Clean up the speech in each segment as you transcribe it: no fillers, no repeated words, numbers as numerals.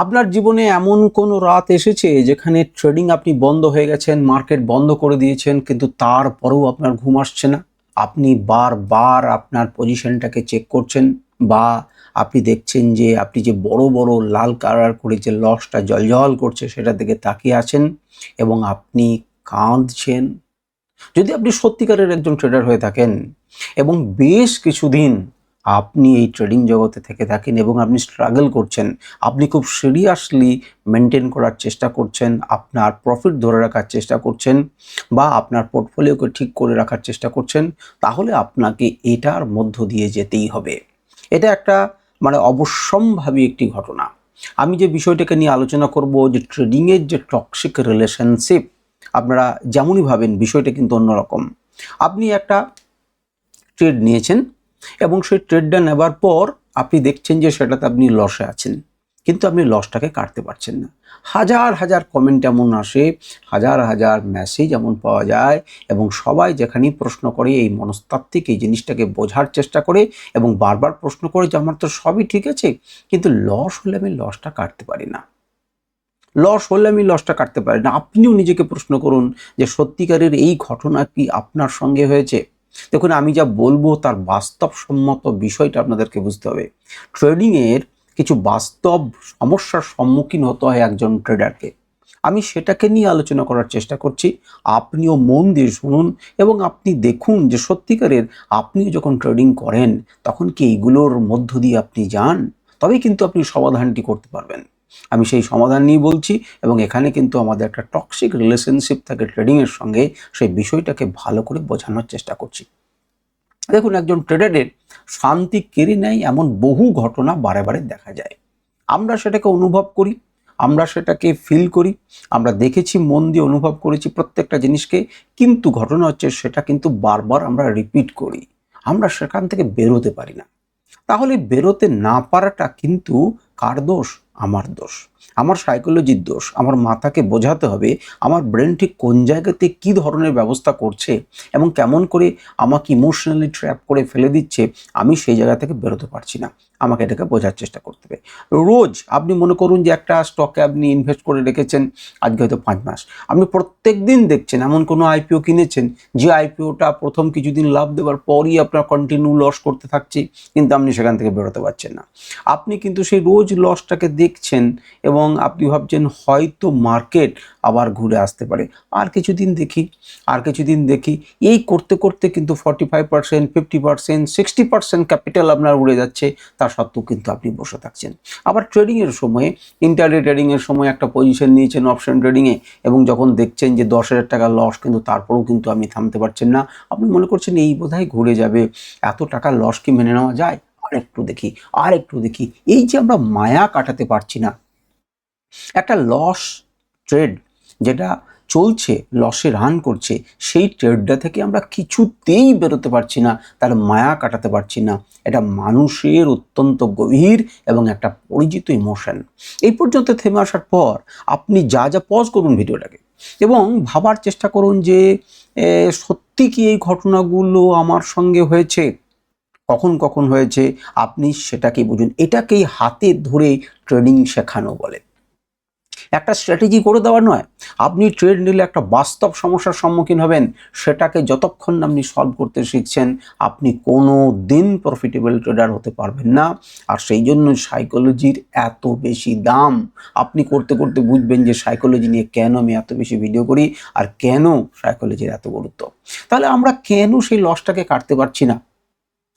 আপনার জীবনে এমন কোনো রাত এসেছে যেখানে ট্রেডিং আপনি বন্ধ হয়ে গেছেন, মার্কেট বন্ধ করে দিয়েছেন, কিন্তু তারপরেও আপনার ঘুম আসছে না? আপনি বারবার আপনার পজিশনটাকে চেক করছেন, বা আপনি দেখছেন যে আপনি যে বড় বড় লাল কালার করে যে লসটা জ্বলজ্বল করছে সেটার দিকে তাকিয়ে আছেন এবং আপনি কাঁদছেন। যদি আপনি সত্যিকারের একজন ট্রেডার হয়ে থাকেন এবং বেশ কিছুদিন আপনি এই ট্রেডিং জগতে থেকে থাকেন এবং আপনি স্ট্রাগল করছেন, আপনি খুব সিরিয়াসলি মেনটেন করার চেষ্টা করছেন, আপনার প্রফিট ধরে রাখার চেষ্টা করছেন, বা আপনার পোর্টফোলিওকে ঠিক করে রাখার চেষ্টা করছেন, তাহলে আপনাকে এটার মধ্য দিয়ে যেতেই হবে। এটা একটা অবশ্যম্ভাবী একটি ঘটনা। আমি যে বিষয়টাকে নিয়ে আলোচনা করব, যে ট্রেডিংয়ের যে টক্সিক রিলেশনশিপ, আপনারা যেমনই ভাবেন বিষয়টা কিন্তু অন্যরকম। আপনি একটা ট্রেড নিয়েছেন এবং সেই ট্রেডটা নেবার পর আপনি দেখছেন যে সেটাতে আপনি লসে আছেন, কিন্তু আপনি লসটাকে কাটতে পারছেন না। হাজার হাজার কমেন্ট এমন আসে, হাজার হাজার মেসেজ এমন পাওয়া যায়, এবং সবাই যেখানেই প্রশ্ন করে এই মনস্তাত্ত্বিক এই জিনিসটাকে বোঝার চেষ্টা করে এবং বারবার প্রশ্ন করে যে আমার তো সবই ঠিক আছে, কিন্তু লস হলে আমি লসটা কাটতে পারি না। আপনিও নিজেকে প্রশ্ন করুন যে সত্যিকারের এই ঘটনা কি আপনার সঙ্গে হয়েছে? দেখুন, আমি যা বলবো তার বাস্তবসম্মত বিষয়টা আপনাদেরকে বুঝতে হবে। ট্রেডিংয়ের কিছু বাস্তব সমস্যার সম্মুখীন হতে হয় একজন ট্রেডারকে। আমি সেটাকে নিয়ে আলোচনা করার চেষ্টা করছি। আপনিও মন দিয়ে শুনুন এবং আপনি দেখুন যে সত্যিকারের আপনিও যখন ট্রেডিং করেন তখন কি এইগুলোর মধ্য দিয়ে আপনি যান, তবেই কিন্তু আপনি সমাধানটি করতে পারবেন। আমি সেই সমাধান নিয়ে বলছি, এবং এখানে কিন্তু আমাদের একটা টক্সিক রিলেশনশিপ থাকে ট্রেডিংয়ের সঙ্গে, সেই বিষয়টাকে ভালো করে বোঝানোর চেষ্টা করছি। দেখুন, একজন ট্রেডারের শান্তি কেড়ে নেয় এমন বহু ঘটনা বারে বারে দেখা যায়। আমরা সেটাকে অনুভব করি, আমরা সেটাকে ফিল করি, আমরা দেখেছি, মন দিয়ে অনুভব করেছি প্রত্যেকটা জিনিসকে, কিন্তু ঘটনা হচ্ছে সেটা কিন্তু বারবার আমরা রিপিট করি, আমরা সেখান থেকে বেরোতে পারি না। তাহলে বেরোতে না পারাটা কিন্তু কার দোষ? আমার দোষ, আমার সাইকোলজির দোষ। আমার মাথাকে বোঝাতে হবে আমার ব্রেন ঠিক কোন জায়গাতে কী ধরনের ব্যবস্থা করছে এবং কেমন করে আমাকে ইমোশনালি ট্র্যাপ করে ফেলে দিচ্ছে, আমি সেই জায়গা থেকে বেরোতে পারছি না। আমাকে এটাকে বোঝার চেষ্টা করতে হবে। রোজ আপনি মনে করুন যে একটা স্টকে আপনি ইনভেস্ট করে রেখেছেন আজকে হয়তো 5 মাস, আপনি প্রত্যেক দিন দেখছেন এমন কোনো আইপিও কিনেছেন যে আইপিওটা প্রথম কিছুদিন লাভ দেওয়ার পরই আপনার কন্টিনিউ লস করতে থাকছে, কিন্তু আপনি সেখান থেকে বেরোতে পারছেন না। আপনি কিন্তু সেই রোজ লসটাকে দেখছেন এবং আপনি ভাবছেন হয়তো মার্কেট আবার ঘুরে আসতে পারে, আর কিছুদিন দেখি, আর কিছুদিন দেখি, এই করতে করতে কিন্তু 45%, 50%, 60% ক্যাপিটাল আপনার উড়ে যাচ্ছে, তার সত্ত্বেও কিন্তু আপনি বসে থাকছেন। আবার ট্রেডিংয়ের সময়ে, ইন্টারডে ট্রেডিংয়ের সময় একটা পজিশন নিয়েছেন অপশন ট্রেডিংয়ে, এবং যখন দেখছেন যে 10,000 টাকা লস, কিন্তু তারপরেও কিন্তু আপনি থামতে পারছেন না। আপনি মনে করছেন এই বোধহয় ঘুরে যাবে, এত টাকা লস কি মেনে নেওয়া যায়, আর একটু দেখি, আর একটু দেখি। এই যে আমরা মায়া কাটাতে পারছি না, একটা লস ট্রেড যেটা চলছে, লসে রান করছে, সেই ট্রেডটা থেকে আমরা কিছুতেই বেরোতে পারছি না, তার মায়া কাটাতে পারছি না। এটা মানুষের অত্যন্ত গভীর এবং একটা পরিচিত ইমোশন। এই পর্যন্ত থেমে আসার পর আপনি যা যা পজ করুন ভিডিওটাকে এবং ভাবার চেষ্টা করুন যে সত্যি কি এই ঘটনাগুলো আমার সঙ্গে হয়েছে, কখন কখন হয়েছে, আপনি সেটাকেই বুঝুন। এটাকেই হাতে ধরে ট্রেডিং শেখানো বলে। একটা স্ট্র্যাটেজি করে দেওয়া নয়। আপনি ট্রেড নিলে একটা বাস্তব সমস্যার সম্মুখীন হবেন, সেটাকে যতক্ষণ না আপনি সলভ করতে শিখছেন আপনি কোনো দিন প্রফিটেবল ট্রেডার হতে পারবেন না। আর সেই জন্য সাইকোলজির এত বেশি দাম। আপনি করতে করতে বুঝবেন যে সাইকোলজি নিয়ে কেন আমি এত বেশি ভিডিও করি আর কেন সাইকোলজির এত গুরুত্ব। তাহলে আমরা কেন সেই লসটাকে কাটতে পারছি না?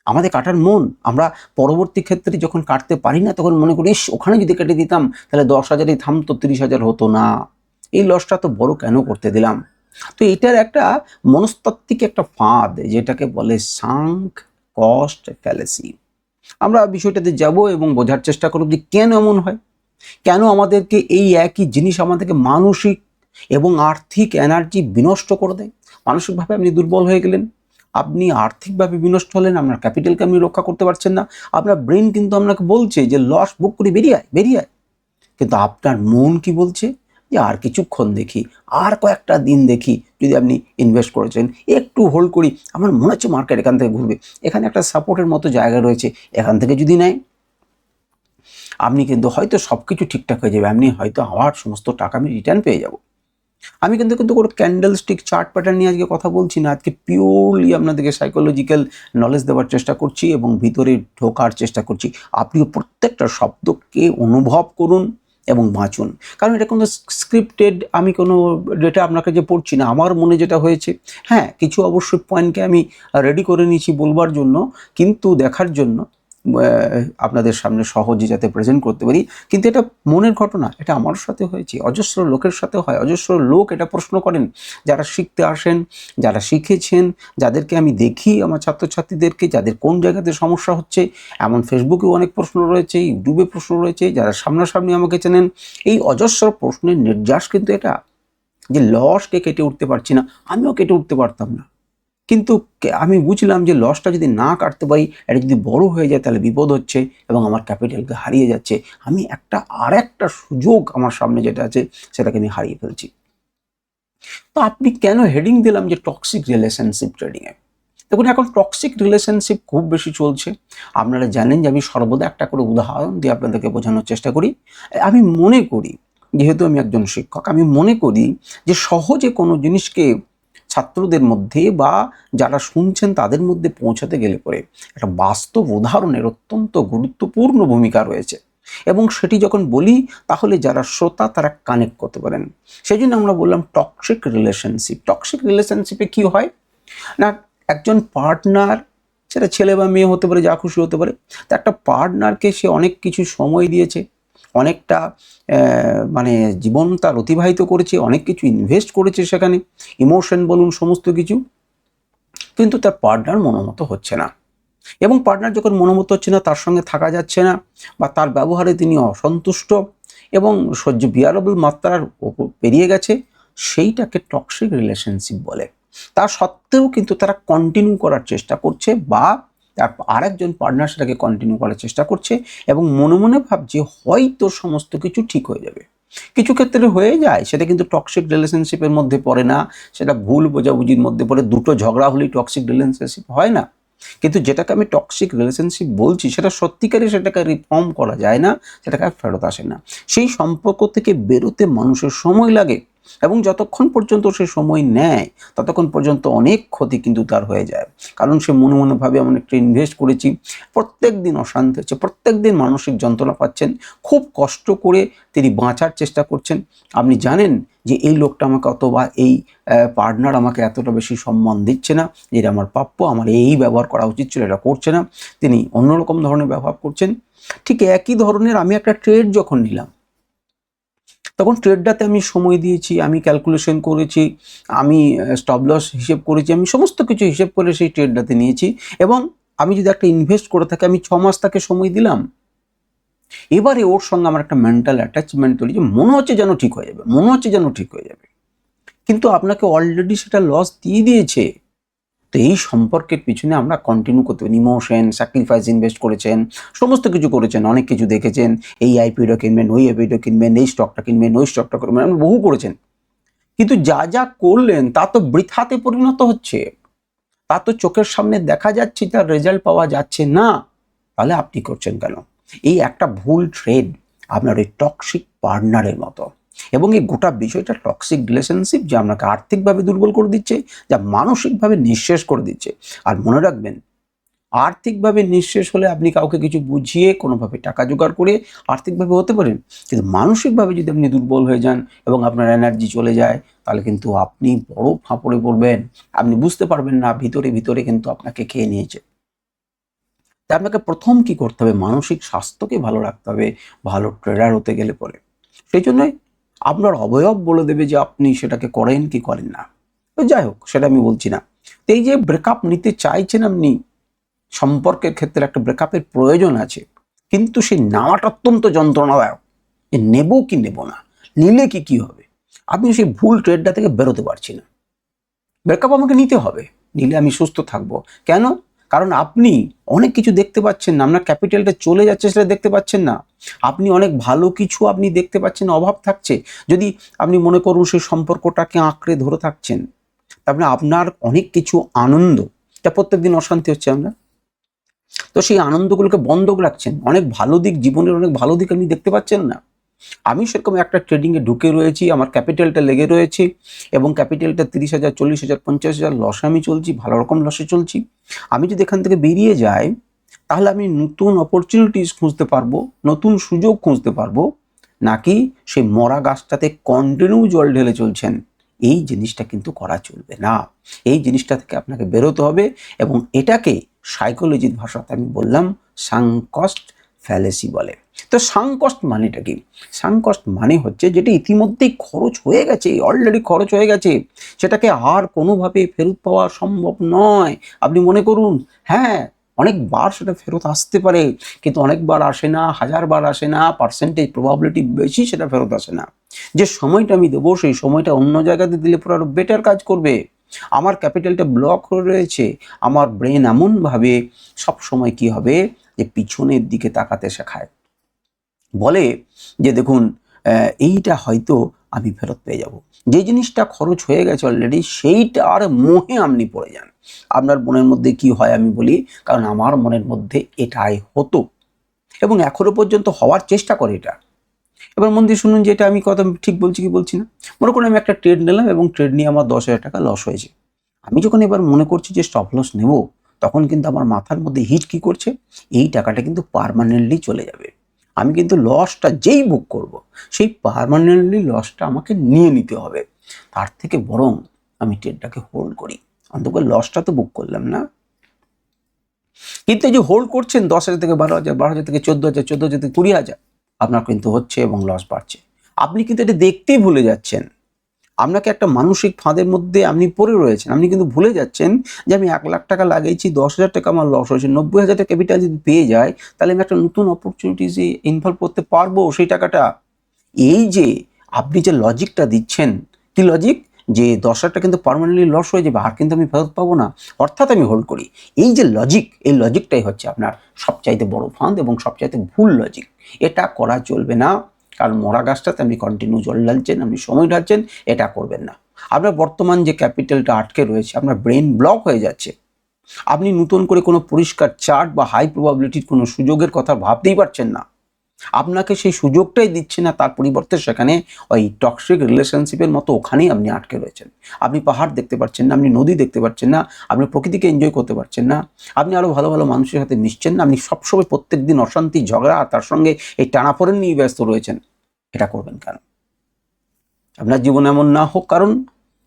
আমাদের কাটার মন, আমরা পরবর্তী ক্ষেত্রে যখন কাটতে পারি না তখন মনে করি, ইস, ওখানে যদি কেটে দিতাম তাহলে 10,000-ই থামতো, 30,000 হতো না, এই লসটা তো বড় কেন করতে দিলাম। তো এটার একটা মনস্তাত্ত্বিক একটা ফাঁদ, যেটাকে বলে সাঙ্ক কস্ট ফ্যালেসি। আমরা বিষয়টাতে যাব এবং বোঝার চেষ্টা করব যে কেন এমন হয়, কেন আমাদেরকে এই একই জিনিস আমাদেরকে মানসিক এবং আর্থিক এনার্জি বিনষ্ট করে দেয়। মানসিকভাবে আপনি দুর্বল হয়ে গেলেন, আপনি আর্থিকভাবে বিনষ্ট হলেন, আপনার ক্যাপিটালকে আপনি রক্ষা করতে পারছেন না। আপনার ব্রেন কিন্তু আপনাকে বলছে যে লস বুক করে বেরিয়ে আয়, বেরিয়ে আয়, কিন্তু আপনার মন কি বলছে? যে আর কিছুক্ষণ দেখি, আর কয়েকটা দিন দেখি। যদি আপনি ইনভেস্ট করেছেন, একটু হোল্ড করি, আমার মনে হচ্ছে মার্কেট এখান থেকে ঘুরবে, এখানে একটা সাপোর্টের মতো জায়গা রয়েছে, এখান থেকে যদি নেয়। আপনি কিন্তু হয়তো সব কিছু ঠিকঠাক হয়ে যাবে, আপনি হয়তো আমার সমস্ত টাকা আমি রিটার্ন পেয়ে যাব। আমি কিন্তু কিন্তু কোনো ক্যান্ডেল স্টিক চার্ট প্যাটার্ন নিয়ে আজকে কথা বলছি না। আজকে পিওরলি আপনাদেরকে সাইকোলজিক্যাল নলেজ দেওয়ার চেষ্টা করছি এবং ভিতরে ঢোকার চেষ্টা করছি। আপনিও প্রত্যেকটা শব্দকে অনুভব করুন এবং বাঁচুন। কারণ এটা কোনো স্ক্রিপ্টেড, আমি কোনো ডেটা আপনাকে যে পড়ছি না, আমার মনে যেটা হয়েছে, হ্যাঁ কিছু অবশ্যই পয়েন্টকে আমি রেডি করে নিয়েছি বলবার জন্য, কিন্তু দেখার জন্য আপনাদের সামনে সহজে যাতে প্রেজেন্ট করতে পারি। কিন্তু এটা মনের ঘটনা, এটা আমার সাথে হয়েছে, অজস্র লোকের সাথে হয়। অজস্র লোক এটা প্রশ্ন করেন, যারা শিখতে আসেন, যারা শিখেছেন, যাদেরকে আমি দেখি আমার ছাত্রছাত্রীদেরকে, যাদের কোন জায়গাতে সমস্যা হচ্ছে। এমন ফেসবুকেও অনেক প্রশ্ন রয়েছে, ইউটিউবে প্রশ্ন রয়েছে, যারা সামনাসামনি আমাকে চেনেন। এই অজস্র প্রশ্নের নির্যাস কিন্তু এটা, যে লসকে কেটে উঠতে পারছি না, আমিও কেটে উঠতে পারতাম না। কিন্তু আমি বুঝলাম যে লসটা যদি না কাটতে পারি, এটা যদি বড় হয়ে যায় তাহলে বিপদ হচ্ছে এবং আমার ক্যাপিটালকে হারিয়ে যাচ্ছে। আমি আরেকটা সুযোগ আমার সামনে যেটা আছে সেটাকে আমি হারিয়ে ফেলছি। তো আপনি কেন হেডিং দিলাম যে টক্সিক রিলেশনশিপ ট্রেডিংয়ে? দেখুন, এখন টক্সিক রিলেশনশিপ খুব বেশি চলছে। আপনারা জানেন যে আমি সর্বদা একটা করে উদাহরণ দিয়ে আপনাদেরকে বোঝানোর চেষ্টা করি। আমি মনে করি, যেহেতু আমি একজন শিক্ষক, আমি মনে করি যে সহজে কোনো জিনিসকে ছাত্রদের মধ্যে বা যারা শুনছেন তাদের মধ্যে পৌঁছাতে গেলে পরে একটা বাস্তব উদাহরণের অত্যন্ত গুরুত্বপূর্ণ ভূমিকা রয়েছে। এবং সেটি যখন বলি তাহলে যারা শ্রোতা তারা কানেক্ট করতে পারেন। সেই জন্য আমরা বললাম টক্সিক রিলেশনশিপ। টক্সিক রিলেশনশিপে কি হয় না, একজন পার্টনার, সেটা ছেলে বা মেয়ে হতে পারে, যা খুশি হতে পারে, তো একটা পার্টনারকে সে অনেক কিছু সময় দিয়েছে, অনেকটা মানে জীবন তার অতিবাহিত করেছে, অনেক কিছু ইনভেস্ট করেছে সেখানে, ইমোশন বলুন সমস্ত কিছু, কিন্তু তার পার্টনার মনোমতো হচ্ছে না। এবং পার্টনার যখন মনোমতো হচ্ছে না, তার সঙ্গে থাকা যাচ্ছে না, বা তার ব্যবহারে তিনি অসন্তুষ্ট এবং সহ্য বিয়ারেবল মাত্রার ওপর পেরিয়ে গেছে, সেইটাকে টক্সিক রিলেশনশিপ বলে। তা সত্ত্বেও কিন্তু তারা কন্টিনিউ করার চেষ্টা করছে, বা তার আরেকজন পার্টনার সেটাকে কন্টিনিউ করার চেষ্টা করছে এবং মনে মনে ভাবছে হয়তো সমস্ত কিছু ঠিক হয়ে যাবে। কিছু ক্ষেত্রে হয়ে যায়, সেটা কিন্তু টক্সিক রিলেশনশিপের মধ্যে পড়ে না, সেটা ভুল বোঝাবুঝির মধ্যে পড়ে। দুটো ঝগড়া হলেই টক্সিক রিলেশনশিপ হয় না। কিন্তু যেটাকে আমি টক্সিক রিলেশনশিপ বলছি, সেটা সত্যিকারে সেটাকে রিফর্ম করা যায় না, সেটাকে আর ফেরত আসে না। সেই সম্পর্ক থেকে বেরোতে মানুষের সময় লাগে, এবং যতক্ষণ পর্যন্ত সে সময় নেয় ততক্ষণ পর্যন্ত অনেক ক্ষতি কিন্তু তার হয়ে যায়। কারণ সে মনে মনে ভাবে আমি একটা ইনভেস্ট করেছি, প্রত্যেক দিন অশান্তি হচ্ছে, প্রত্যেক দিন মানসিক যন্ত্রণা পাচ্ছেন, খুব কষ্ট করে তিনি বাঁচার চেষ্টা করছেন। আপনি জানেন যে এই লোকটা আমাকে অথবা এই পার্টনার আমাকে এতটা বেশি সম্মান দিচ্ছে না, যেটা আমার প্রাপ্য, আমার এই ব্যবহার করা উচিত ছিল, এটা করছে না, তিনি অন্যরকম ধরনের ব্যবহার করছেন। ঠিক একই ধরনের আমি একটা ট্রেড যখন নিলাম, তখন ট্রেডটাতে আমি সময় দিয়েছি, আমি ক্যালকুলেশন করেছি, আমি স্টপ লস হিসেব করেছি, আমি সমস্ত কিছু হিসেব করে সেই ট্রেডটাতে নিয়েছি। এবং আমি যদি একটা ইনভেস্ট করে থাকি, আমি 6 মাস তাকে সময় দিলাম। এবারে ওর সঙ্গে আমার একটা মেন্টাল অ্যাটাচমেন্ট তৈরি, যে মনে হচ্ছে যেন ঠিক হয়ে যাবে, মনে হচ্ছে যেন ঠিক হয়ে যাবে, কিন্তু আপনাকে অলরেডি সেটা লস দিয়ে দিয়েছে। তো এই সম্পর্কের পিছনে আমরা কন্টিনিউ করতে পারি। ইমোশন, স্যাক্রিফাইস, ইনভেস্ট করেছেন, সমস্ত কিছু করেছেন, অনেক কিছু দেখেছেন, এই আইপিওটা কিনবেন, ওই আইপিওটা কিনবেন, এই স্টকটা কিনবেন, ওই স্টকটা করবেন, আপনি বহু করেছেন। কিন্তু যা যা করলেন তা তো বৃথাতে পরিণত হচ্ছে, তা তো চোখের সামনে দেখা যাচ্ছে, তার রেজাল্ট পাওয়া যাচ্ছে না। তাহলে আপনি করছেন কেন? এই একটা ভুল ট্রেড আপনার ওই টক্সিক পার্টনারের মতো। এবং এই গোটা বিষয়টা টক্সিক রিলেশনশিপ, যে আপনাকে আর্থিকভাবে দুর্বল করে দিচ্ছে, যা মানসিকভাবে নিঃশেষ করে দিচ্ছে। আর মনে রাখবেন, আর্থিকভাবে নিঃশেষ হলে আপনি কাউকে কিছু বুঝিয়ে কোনোভাবে টাকা জোগাড় করে আর্থিকভাবে হতে পারেন, কিন্তু মানসিকভাবে যদি আপনি দুর্বল হয়ে যান এবং আপনার এনার্জি চলে যায়, তাহলে কিন্তু আপনি বড় ফাঁপড়ে পড়বেন। আপনি বুঝতে পারবেন না ভিতরে ভিতরে কিন্তু আপনাকে খেয়ে নিয়েছে। তাই আপনাকে প্রথম কি করতে হবে, মানসিক স্বাস্থ্যকে ভালো রাখতে হবে ভালো ট্রেডার হতে গেলে পরে। সেই জন্যই আপনার অবয়ব বলে দেবে যে আপনি সেটাকে করেন কি করেন না। তো যাই হোক, সেটা আমি বলছি না। তো এই যে ব্রেকআপ নিতে চাইছেন আপনি, সম্পর্কের ক্ষেত্রে একটা ব্রেকআপের প্রয়োজন আছে, কিন্তু সেই নেওয়াটা অত্যন্ত যন্ত্রণাদায়ক, যে নেব কি নেব না, নিলে কি হবে। আপনি সেই ভুল ট্রেডটা থেকে বেরোতে পারছি না। ব্রেকআপ আমাকে নিতে হবে, নিলে আমি সুস্থ থাকবো। কেন? কারণ আপনি অনেক কিছু দেখতে পাচ্ছেন না, আপনার ক্যাপিটালটা চলে যাচ্ছে সেটা দেখতে পাচ্ছেন না। আপনি অনেক ভালো কিছু আপনি দেখতে পাচ্ছেন, অভাব থাকছে। যদি আপনি মনে করুন সেই সম্পর্কটাকে আঁকড়ে ধরে থাকছেন, তারপরে আপনার অনেক কিছু আনন্দ, তা প্রত্যেকদিন অশান্তি হচ্ছে আপনার। তো সেই আনন্দগুলোকে বন্ধক রাখছেন। অনেক ভালো দিক, জীবনের অনেক ভালো দিক আপনি দেখতে পাচ্ছেন না। আমি সেরকম একটা ট্রেডিংয়ে ঢুকে রয়েছি, আমার ক্যাপিটালটা লেগে রয়েছে এবং ক্যাপিটালটা 30,000, 40,000, 50,000 লসে আমি চলছি, ভালো রকম লসে চলছি। আমি যদি এখান থেকে বেরিয়ে যাই, তাহলে আমি নতুন অপরচুনিটিস খুঁজতে পারবো, নতুন সুযোগ খুঁজতে পারবো, নাকি সেই মরা গাছটাতে কন্টিনিউ জল ঢেলে চলছেন। এই জিনিসটা কিন্তু করা চলবে না। এই জিনিসটা থেকে আপনাকে বেরোতে হবে এবং এটাকে সাইকোলজির ভাষাতে আমি বললাম সাঙ্ক কস্ট ফ্যালেসি বলে। তো সাঙ্ক কস্ট মানেটা কি? সাঙ্ক কস্ট মানে হচ্ছে যেটা ইতিমধ্যেই খরচ হয়ে গেছে, অলরেডি খরচ হয়ে গেছে, সেটাকে আর কোনোভাবে ফেরত পাওয়া সম্ভব নয়। আপনি মনে করুন, হ্যাঁ অনেকবার সেটা ফেরত আসতে পারে, কিন্তু অনেকবার আসে না, 1000 বার আসে না, পার্সেন্টেজ প্রবাবিলিটি বেশি সেটা ফেরত আসে না। যে সময়টা আমি দেবো সেই সময়টা অন্য জায়গাতে দিলে পরে আরও বেটার কাজ করবে। আমার ক্যাপিটালটা ব্লক হয়ে রয়েছে, আমার ব্রেন এমনভাবে সব সময় কি হবে যে পিছনের দিকে তাকাতে শেখায়, বলে যে দেখুন এইটা হয়তো আমি ফেরত পেয়ে যাব। যে জিনিসটা খরচ হয়ে গেছে অলরেডি সেইটার মোহে আপনি পড়ে যান। আপনার মনের মধ্যে কি হয় আমি বলি, কারণ আমার মনের মধ্যে এটাই হতো এবং এখনো পর্যন্ত হওয়ার চেষ্টা করে এটা। এবার মন দিয়ে শুনুন যে এটা আমি কথা ঠিক বলছি কি বলছি না। মনে করুন আমি একটা ট্রেড নিলাম এবং ট্রেড নিয়ে আমার 10,000 টাকা লস হয়েছে। আমি যখন এবার মনে করছি যে স্টপ লস নেব, তখন কিন্তু আমার মাথার মধ্যে হিট কি করছে, এই টাকাটা কিন্তু পার্মানেন্টলি চলে যাবে। আমি কিন্তু লসটা যেই বুক করব, সেই পার্মানেন্টলি লসটা আমাকে নিয়ে নিতে হবে। তার থেকে বরং আমি ট্রেডটাকে হোল্ড করি, অন্তত লসটা তো বুক করলাম না। কিন্তু এই যে হোল্ড করছেন 10,000 থেকে 12,000, 12,000 থেকে 14,000, 14,000 থেকে 20,000, আপনার কিন্তু হচ্ছে এবং লস বাড়ছে। আপনি কিন্তু এটা দেখতেই ভুলে যাচ্ছেন। আপনাকে একটা মানসিক ফাঁদের মধ্যে আপনি পড়ে রয়েছেন। আপনি কিন্তু ভুলে যাচ্ছেন যে আমি 1,00,000 টাকা লাগিয়েছি, 10,000 টাকা আমার লস হয়েছে, 90,000 টাকা ক্যাপিটাল যদি পেয়ে যাই, তাহলে আমি একটা নতুন অপরচুনিটিসে ইনভলভ করতে পারবো সেই টাকাটা। এই যে আপনি যে লজিকটা দিচ্ছেন, কি লজিক? যে 10,000 টাকা কিন্তু পার্মানেন্টলি লস হয়ে যাবে, আর কিন্তু আমি ফেরত পাবো না, অর্থাৎ আমি হোল্ড করি। এই যে লজিক, এই লজিকটাই হচ্ছে আপনার সবচাইতে বড় ফাঁদ এবং সবচাইতে ভুল লজিক। এটা করা চলবে না, কারণ মরা গাছটাতে আপনি কন্টিনিউ জল ঢালছেন, আপনি সময় ঢালছেন, এটা করবেন না। আপনার বর্তমান যে ক্যাপিটালটা আটকে রয়েছে, আপনার ব্রেন ব্লক হয়ে যাচ্ছে। আপনি নতুন করে কোনো পরিষ্কার চার্ট বা হাই প্রবাবিলিটির কোনো সুযোগের কথা ভাবতেই পারছেন না। আপনাকে সেই সুযোগটাই দিচ্ছে না, তার পরিবর্তে সেখানে ওই টক্সিক রিলেশনশিপের মতো ওখানেই আপনি আটকে রয়েছেন। আপনি পাহাড় দেখতে পাচ্ছেন না, আপনি নদী দেখতে পাচ্ছেন না, আপনি প্রকৃতিকে এনজয় করতে পারছেন না, আপনি আরও ভালো ভালো মানুষের সাথে মিশছেন না, আপনি সবসময় প্রত্যেক দিন অশান্তি, ঝগড়া আর তার সঙ্গে এই টানাপোড়েন নিয়ে ব্যস্ত রয়েছেন। এটা করবেন কেন? আপনার জীবন এমন না হোক, কারণ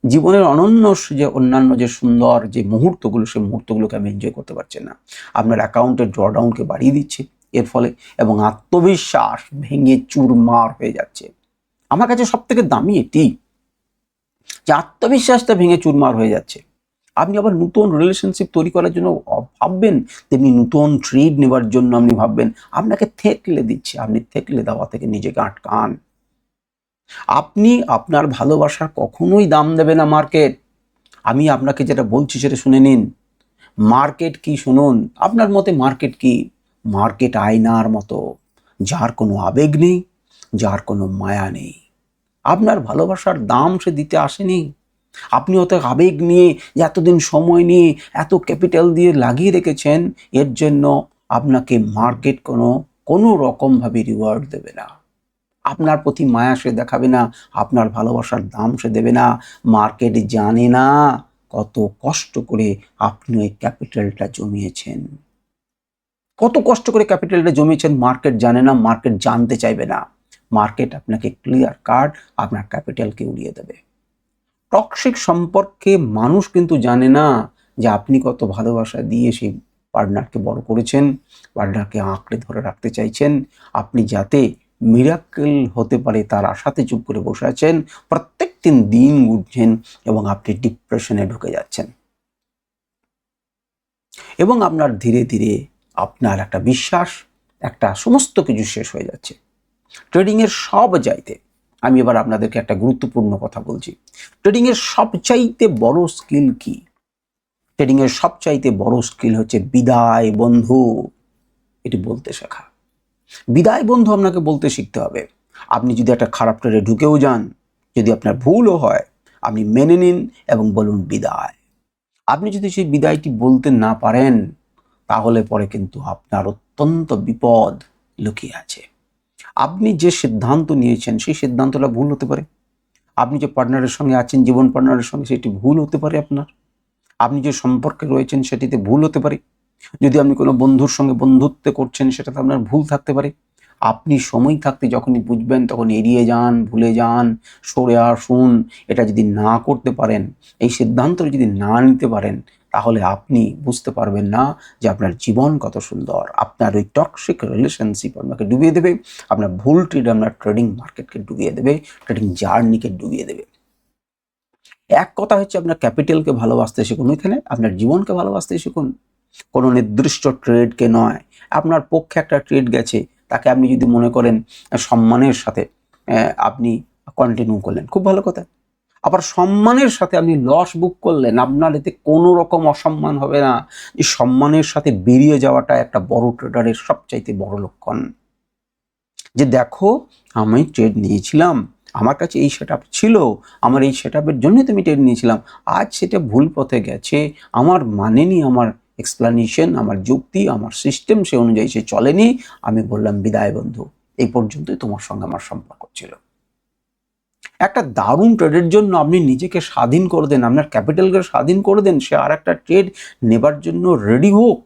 জীবনের অনন্য যে অন্যান্য যে সুন্দর যে মুহূর্তগুলো, সেই মুহূর্তগুলোকে আপনি এনজয় করতে পারছেন না। আপনার অ্যাকাউন্টের ড্রডাউনকে বাড়িয়ে দিচ্ছে এর ফলে, এবং আত্মবিশ্বাস ভেঙে চুরমার হয়ে যাচ্ছে। আমার কাছে সব থেকে দামি এটি যে আত্মবিশ্বাসটা ভেঙে চুরমার হয়ে যাচ্ছে। আপনি আবার নতুন রিলেশনশিপ তৈরি করার জন্য ভাববেন, তেমনি নতুন ট্রেড নেবার জন্য আপনি ভাববেন, আপনাকে থেতলে দিচ্ছে। আপনি থেতলে দেওয়া থেকে নিজেকে আটকান। আপনি আপনার ভালোবাসার কখনোই দাম দেবে না মার্কেট। আমি আপনাকে যেটা বলছি সেটা শুনে নিন। মার্কেট কি শুনুন, আপনার মতে মার্কেট কি? মার্কেট আয়নার মতো, যার কোনো আবেগ নেই, যার কোনো মায়া নেই। আপনার ভালোবাসার দাম সে দিতে আসেনি। আপনি অত আবেগ নিয়ে, এতদিন সময় নিয়ে, এত ক্যাপিটাল দিয়ে লাগিয়ে রেখেছেন, এর জন্য আপনাকে মার্কেট কোনো রকমভাবে রিওয়ার্ড দেবে না। আপনার প্রতি মায়া সে দেখাবে না, আপনার ভালোবাসার দাম সে দেবে না। মার্কেট জানে না কত কষ্ট করে আপনি ওই ক্যাপিটালটা জমিয়েছেন। কত কষ্ট করে ক্যাপিটালটা জমিয়েছেন মার্কেট জানে না, মার্কেট জানতে চাইবে না। মার্কেট আপনাকে ক্লিয়ার কাট আপনার ক্যাপিটালকে উড়িয়ে দেবে। টক্সিক সম্পর্কে মানুষ কিন্তু জানে না যে আপনি কত ভালোবাসা দিয়ে সেই পার্টনারকে বড় করেছেন, পার্টনারকে আঁকড়ে ধরে রাখতে চাইছেন। আপনি যাতে মিরাকেল হতে পারে তার আশাতে চুপ করে বসে আছেন, প্রত্যেকদিন দিন উঠছেন এবং আপনি ডিপ্রেশনে ঢুকে যাচ্ছেন এবং আপনার ধীরে ধীরে আপনার একটা বিশ্বাস, একটা সমস্ত কিছু শেষ হয়ে যাচ্ছে। ট্রেডিংয়ের সব চাইতে, আমি এবার আপনাদেরকে একটা গুরুত্বপূর্ণ কথা বলছি, ট্রেডিংয়ের সবচাইতে বড় স্কিল কি? ট্রেডিংয়ের সবচাইতে বড় স্কিল হচ্ছে বিদায় বন্ধু। এটি বলতে শেখা। বিদায় বন্ধু আপনাকে বলতে শিখতে হবে। আপনি যদি একটা খারাপ ট্রেডে ঢুকেও যান, যদি আপনার ভুলও হয়, আপনি মেনে নিন এবং বলুন বিদায়। আপনি যদি সেই বিদায়টি বলতে না পারেন, তাহলে পরে কিন্তু আপনার অত্যন্ত বিপদ লুকিয়ে আছে। আপনি যে সিদ্ধান্ত নিয়েছেন সেই সিদ্ধান্তটা ভুল হতে পারে। আপনি যে পার্টনারের সঙ্গে আছেন, জীবন পার্টনারের সঙ্গে, সেটি ভুল হতে পারে আপনার। আপনি যে সম্পর্কে রয়েছেন সেটিতে ভুল হতে পারে। যদি আপনি কোনো বন্ধুর সঙ্গে বন্ধুত্ব করছেন সেটাতে আপনার ভুল থাকতে পারে। আপনি সময় থাকতে যখনই বুঝবেন তখন এড়িয়ে যান, ভুলে যান, সরে আসুন। এটা যদি না করতে পারেন, এই সিদ্ধান্ত যদি না নিতে পারেন, তাহলে আপনি বুঝতে পারবেন না যে আপনার জীবন কত সুন্দর। আপনার ওই টক্সিক রিলেশনশিপ আপনাকে ডুবিয়ে দেবে, আপনার ভুল ট্রেড আপনার ট্রেডিং মার্কেটকে ডুবিয়ে দেবে, ট্রেডিং জার্নিকে ডুবিয়ে দেবে। এক কথা হচ্ছে আপনার ক্যাপিটালকে ভালোবাসতে শিখুন, ওইখানে আপনার জীবনকে ভালোবাসতে শিখুন, কোনো নির্দিষ্ট ট্রেডকে নয়। আপনার পক্ষে একটা ট্রেড গেছে, তাকে আপনি যদি মনে করেন সম্মানের সাথে আপনি কন্টিনিউ করলেন, খুব ভালো কথা। আবার সম্মানের সাথে আপনি লস বুক করলেন, আপনার এতে কোনো রকম অসম্মান হবে না। এই সম্মানের সাথে বেরিয়ে যাওয়াটা একটা বড় ট্রেডারের সবচাইতে বড় লক্ষণ। যে দেখো, আমি ট্রেড নিয়েছিলাম, আমার কাছে এই সেট ছিল, আমার এই সেট জন্যই তো আমি ট্রেড নিয়েছিলাম, আজ সেটা ভুল পথে গেছে, আমার মানেনি, আমার এক্সপ্লানেশন, আমার যুক্তি, আমার সিস্টেম সে অনুযায়ী সে চলেনি, আমি বললাম বিদায় বন্ধু, এই পর্যন্তই তোমার সঙ্গে আমার সম্পর্ক ছিল। একটা দারুণ ট্রেডের জন্য আপনি নিজেকে স্বাধীন করে দেন, আপনার ক্যাপিটালকে স্বাধীন করে দেন, সে আর একটা ট্রেড নেবার জন্য রেডি হোক।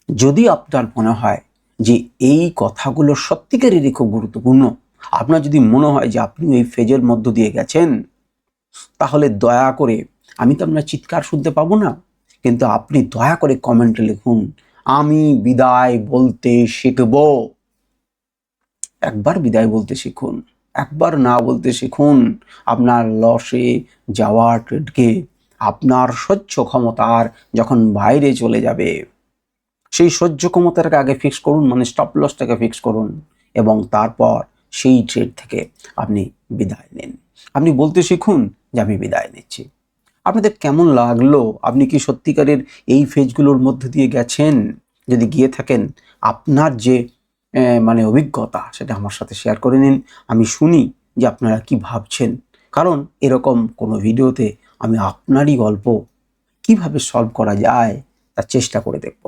যদি আপনার মনে হয় যে এই কথাগুলো সত্যিকারেরই খুব গুরুত্বপূর্ণ, আপনার যদি মনে হয় যে আপনি এই ফেজের মধ্য দিয়ে গেছেন, তাহলে দয়া করে, আমি তো আপনার চিৎকার শুনতে পাবো না, কিন্তু আপনি দয়া করে কমেন্টে লিখুন, আমি বিদায় বলতে শিখব। একবার বিদায় বলতে শিখুন, একবার না বলতে শিখুন। আপনার লসে যাওয়া ট্রেডকে আপনার সহ্য ক্ষমতার যখন বাইরে চলে যাবে, সেই সহ্য ক্ষমতাটাকে আগে ফিক্স করুন, মানে স্টপ লসটাকে ফিক্স করুন, এবং তারপর সেই ট্রেড থেকে আপনি বিদায় নিন। আপনি বলতে শিখুন যে আমি বিদায় নিচ্ছি। আপনাদের কেমন লাগলো? আপনি কি সত্যিকারের এই ফেজগুলোর মধ্যে দিয়ে গেছেন? যদি গিয়ে থাকেন, আপনার যে মানে অভিজ্ঞতা, সেটা আমার সাথে শেয়ার করে নিন। আমি শুনি যে আপনারা কি ভাবছেন, কারণ এরকম কোনো ভিডিওতে আমি আপনারই গল্প কিভাবে সলভ করা যায় তার চেষ্টা করে দেখব।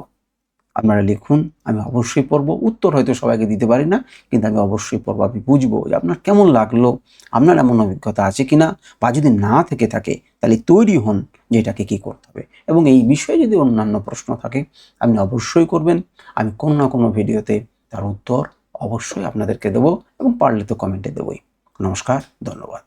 আপনারা লিখুন, আমি অবশ্যই পড়ব। উত্তর হয়তো সবাইকে দিতে পারি না, কিন্তু আমি অবশ্যই পড়ব। আমি বুঝবো যে আপনার কেমন লাগলো, আপনার এমন অভিজ্ঞতা আছে কিনা, বা যদি না থেকে থাকে তাহলে তৈরি হন যে এটাকে কী করতে হবে। এবং এই বিষয়ে যদি অন্যান্য প্রশ্ন থাকে আপনি অবশ্যই করবেন, আমি কোনো না কোনো ভিডিওতে তার উত্তর অবশ্যই আপনাদেরকে দেবো, এবং পারলে তো কমেন্টে দেবই। নমস্কার, ধন্যবাদ।